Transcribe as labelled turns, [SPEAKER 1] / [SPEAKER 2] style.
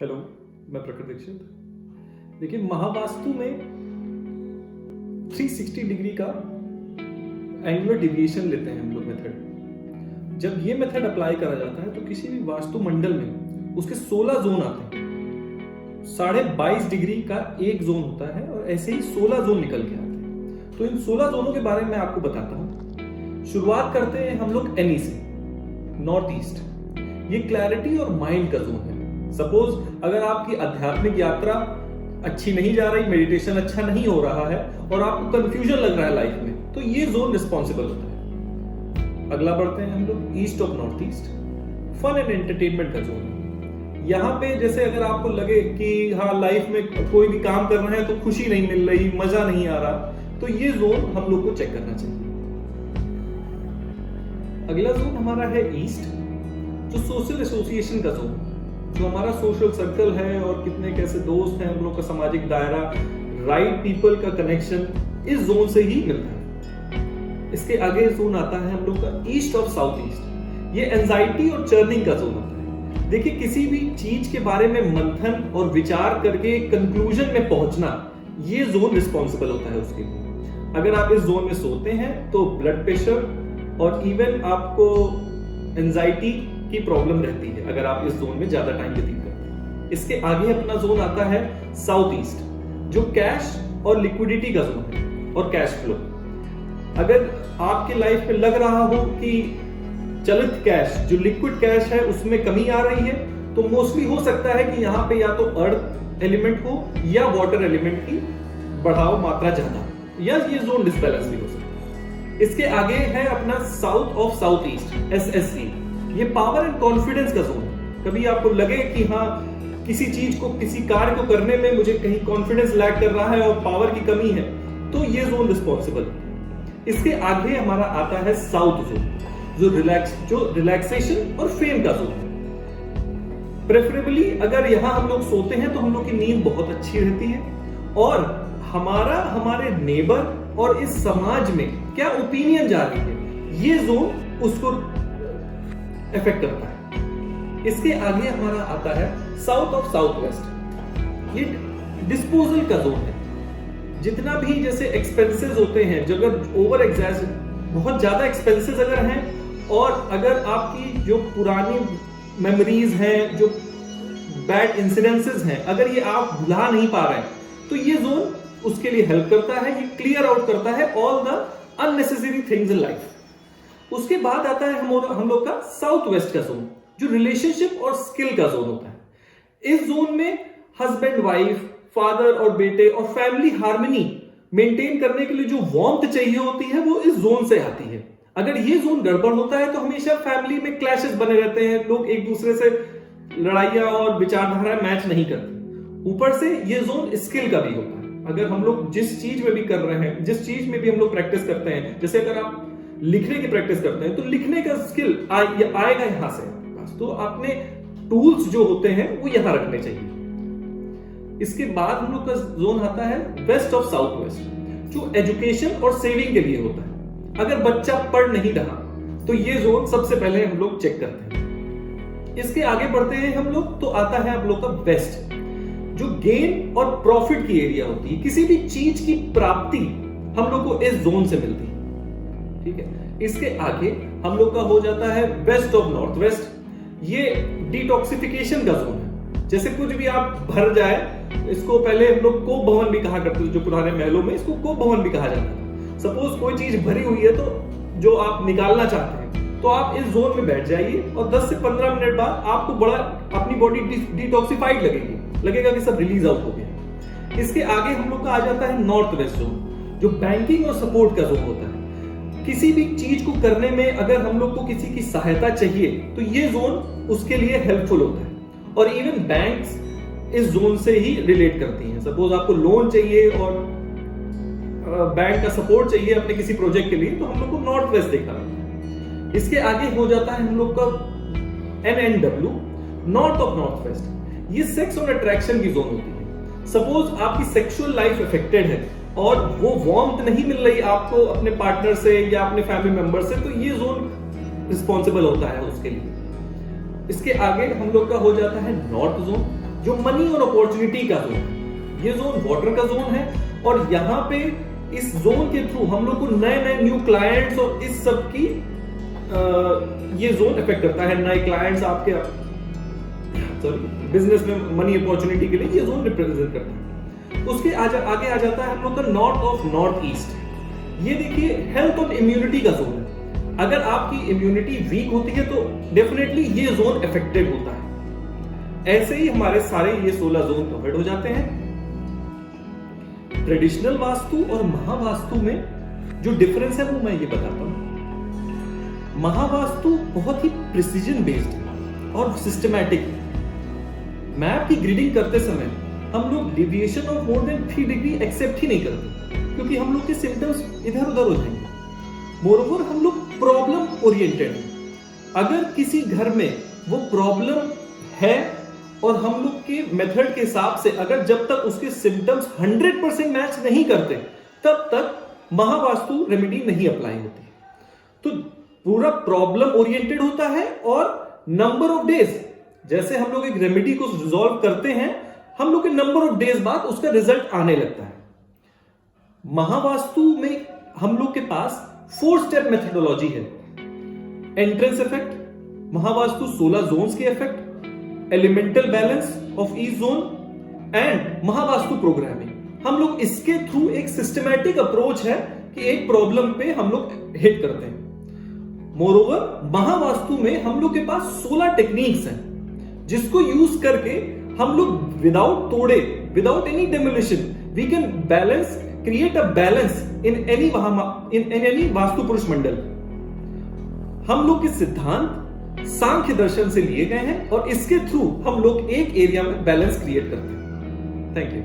[SPEAKER 1] Hello, मैं प्रखर दीक्षित। देखिए, महावास्तु में 360 डिग्री का एंगुलर डेविएशन लेते हैं हम लोग मेथड। जब ये मेथड अप्लाई करा जाता है तो किसी भी वास्तु मंडल में उसके 16 जोन आते हैं। 22.5 डिग्री का एक जोन होता है और ऐसे ही 16 जोन निकल के आते हैं। तो इन 16 जोनों के बारे में आपको बताता हूं। शुरुआत करते हैं हम लोग एनी से, नॉर्थ ईस्ट। ये क्लैरिटी और माइंड का जोन है। सपोज अगर आपकी आध्यात्मिक यात्रा अच्छी नहीं जा रही, मेडिटेशन अच्छा नहीं हो रहा है और आपको कंफ्यूजन लग रहा है लाइफ में, तो ये जोन रिस्पॉन्सिबल होता है। अगला बढ़ते हैं हम लोग east of north east, fun and entertainment का जोन। यहाँ पे जैसे अगर आपको लगे कि हाँ, लाइफ में कोई भी काम कर रहे हैं तो खुशी नहीं मिल रही, मजा नहीं आ रहा, तो ये जोन हम लोग को चेक करना चाहिए। अगला जोन हमारा है ईस्ट, जो सोशल एसोसिएशन का जोन, जो हमारा सोशल सर्कल है और कितने कैसे दोस्त हैं, हम लोग का सामाजिक दायरा, राइट पीपल का कनेक्शन इस जोन से ही मिलता है। इसके आगे जोन आता है हम लोग का ईस्ट ऑफ साउथ ईस्ट। ये एंजाइटी और चर्निंग का जोन होता है। देखिए, किसी भी चीज के बारे में मंथन और विचार करके कंक्लूजन में पहुंचना, ये जोन रिस्पॉन्सिबल होता है उसके लिए। अगर आप इस जोन में सोते हैं तो ब्लड प्रेशर और इवन आपको एंजाइटी की प्रॉब्लम रहती है अगर आप इस जोन में ज्यादा टाइम व्यतीत करते हैं। इसके आगे अपना जोन आता है साउथ ईस्ट, जो कैश और लिक्विडिटी का जोन है और कैश फ्लो। अगर आपके लाइफ में लग रहा हो कि चलित कैश, जो लिक्विड कैश है, उसमें कमी आ रही है, तो मोस्टली हो सकता है कि यहाँ पे या तो अर्थ एलिमेंट हो या वाटर एलिमेंट की बढ़ाव मात्रा ज्यादा, या ये जोन डिसबैलेंस भी हो सकता है। इसके आगे है अपना south of south east, SSE। ये पावर एंड कॉन्फिडेंस का जोन है। कभी आपको लगे कि हाँ, किसी चीज को, किसी कार्य को करने में मुझे कहीं कॉन्फिडेंस लैक कर रहा है और पावर की कमी है, तो ये जोन रिस्पॉन्सिबल है। इसके आगे हमारा आता है साउथ जोन, जो रिलैक्सेशन और फेम का जोन है। प्रेफरेबली अगर यहां हम लोग सोते हैं तो हम लोग की नींद बहुत अच्छी रहती है और हमारे नेबर और इस समाज में क्या ओपिनियन जा रही है, ये जोन उसको इफेक्ट करता है। इसके आगे हमारा आता है साउथ ऑफ साउथ वेस्ट। ये डिस्पोजल का जोन है। जितना भी जैसे एक्सपेंसेस होते हैं, जो अगर बहुत ज्यादा एक्सपेंसेस अगर हैं और अगर आपकी जो पुरानी मेमोरीज हैं, जो बैड इंसिडेंसेस हैं, अगर ये आप भुला नहीं पा रहे हैं, तो ये जोन उसके लिए हेल्प करता है। ये क्लियर आउट करता है all the unnecessary things in life. उसके बाद आता है हम लोग का साउथ वेस्ट का जोन, जो रिलेशनशिप और स्किल का जोन होता है। इस जोन में हस्बैंड वाइफ, फादर और बेटे और फैमिली हार्मनी मेंटेन करने के लिए जो वार्मथ चाहिए होती है, वो इस जोन से आती है। अगर ये जोन गड़बड़ होता है तो हमेशा फैमिली में क्लैशेस बने रहते हैं, लोग एक दूसरे से लड़ाइयां और विचारधारा मैच नहीं करते। ऊपर से ये जोन स्किल का भी होता है। अगर हम लोग जिस चीज में भी कर रहे हैं, जिस चीज में भी हम लोग प्रैक्टिस करते हैं, जैसे अगर आप लिखने की प्रैक्टिस करते हैं तो लिखने का स्किल आएगा यहां से बस। तो अपने टूल्स जो होते हैं वो यहां रखने चाहिए। इसके बाद हम लोग का जोन आता है वेस्ट ऑफ साउथ वेस्ट, जो एजुकेशन और सेविंग के लिए होता है। अगर बच्चा पढ़ नहीं रहा तो ये जोन सबसे पहले हम लोग चेक करते हैं। इसके आगे बढ़ते हैं हम लोग, तो आता है हम लोग का वेस्ट, जो गेन और प्रॉफिट की एरिया होती है। किसी भी चीज की प्राप्ति हम लोग को इस जोन से मिलती है, ठीक है। इसके आगे हम लोग का हो जाता है वेस्ट ऑफ नॉर्थ वेस्ट। ये डिटॉक्सिफिकेशन का जोन है। जैसे कुछ भी आप भर जाए, इसको पहले हम लोग कोप भवन भी कहा करते थे, जो पुराने महलों में इसको कोप भवन भी कहा जाता था। सपोज कोई चीज भरी हुई है तो जो आप निकालना चाहते हैं, तो आप इस जोन में बैठ जाइए और 10 से 15 मिनट बाद आपको बड़ा अपनी बॉडी डिटॉक्सिफाइड लगेगा कि सब रिलीज आउट हो गया। इसके आगे हम लोग का आ जाता है नॉर्थ वेस्ट जोन, जो बैंकिंग और सपोर्ट का जोन होता है। किसी भी चीज को करने में अगर हम लोग को किसी की सहायता चाहिए तो ये जोन उसके लिए हेल्पफुल होता है। और इवन बैंक्स इस जोन से ही रिलेट करती हैं। सपोज आपको लोन चाहिए और बैंक का सपोर्ट चाहिए अपने किसी प्रोजेक्ट के लिए, तो हम लोग को नॉर्थ वेस्ट देखना है। इसके आगे हो जाता है हम लोग का NNW, north of north west. ये सेक्स और अट्रैक्शन की जोन होती है। सपोज आपकी सेक्सुअल लाइफ अफेक्टेड है और वो वार्मथ नहीं मिल रही आपको अपने पार्टनर से या अपने फैमिली मेंबर से, तो ये जोन रिस्पॉन्सिबल होता है उसके लिए। इसके आगे हम लोग का हो जाता है नॉर्थ जोन, जो मनी और अपॉर्चुनिटी का जोन है। ये जोन वाटर का जोन है और यहाँ पे इस जोन के थ्रू हम लोग को नए नए न्यू क्लाइंट्स और इस सब की ये जोन इफेक्ट करता है। नए क्लाइंट्स आपके बिजनेस में मनी अपॉर्चुनिटी के लिए ये जोन रिप्रेजेंट करता है। उसके आगे आ जाता है हम लोग का नॉर्थ ऑफ नॉर्थ ईस्ट। ये देखिए हेल्थ और इम्यूनिटी का जोन है। अगर आपकी इम्यूनिटी वीक होती है तो डेफिनेटली ये जोन इफेक्टेड होता है। ऐसे ही हमारे सारे ये 16 जोन कवर्ड हो जाते हैं। ट्रेडिशनल वास्तु और महावास्तु में जो डिफरेंस है वो मैं ये बताता हूं। महावास्तु बहुत ही प्रिसीजन बेस्ड है और सिस्टमैटिक है। मैप की ग्रिडिंग करते समय हम लोग deviation of more than 3 degree accept ही नहीं करते, क्योंकि हम लोग के सिम्टम्स इधर उधर हो जाएंगे। मोरओवर हम लोग प्रॉब्लम ओरिएंटेड हैं। अगर किसी घर में वो प्रॉब्लम है और हम लोग के मेथड के हिसाब से अगर जब तक उसके सिम्टम्स 100% मैच नहीं करते तब तक महावास्तु रेमेडी नहीं अप्लाई होती। तो पूरा प्रॉब्लम ओरिएंटेड होता है और नंबर ऑफ डेज, जैसे हम लोग एक रेमेडी को रिजॉल्व करते हैं हम लोग के नंबर ऑफ डेज बाद उसका रिजल्ट आने लगता है। महावास्तु में हम लोग के पास 4 स्टेप मेथडोलॉजी है। एंट्रेंस इफेक्ट, महावास्तु 16 जोन्स के effect, elemental balance of each zone and Mahavastu programming. हम लोग इसके थ्रू एक सिस्टमैटिक अप्रोच है कि एक प्रॉब्लम पे हम लोग हिट करते हैं। मोरओवर महावास्तु में हम लोग के पास 16 टेक्निक्स हैं जिसको यूज करके हम लोग विदाउट तोड़े, without any demolition, we can balance, create a balance in any वास्तु पुरुष मंडल। हम लोग के सिद्धांत सांख्य दर्शन से लिए गए हैं और इसके थ्रू हम लोग एक एरिया में बैलेंस क्रिएट करते हैं। Thank you.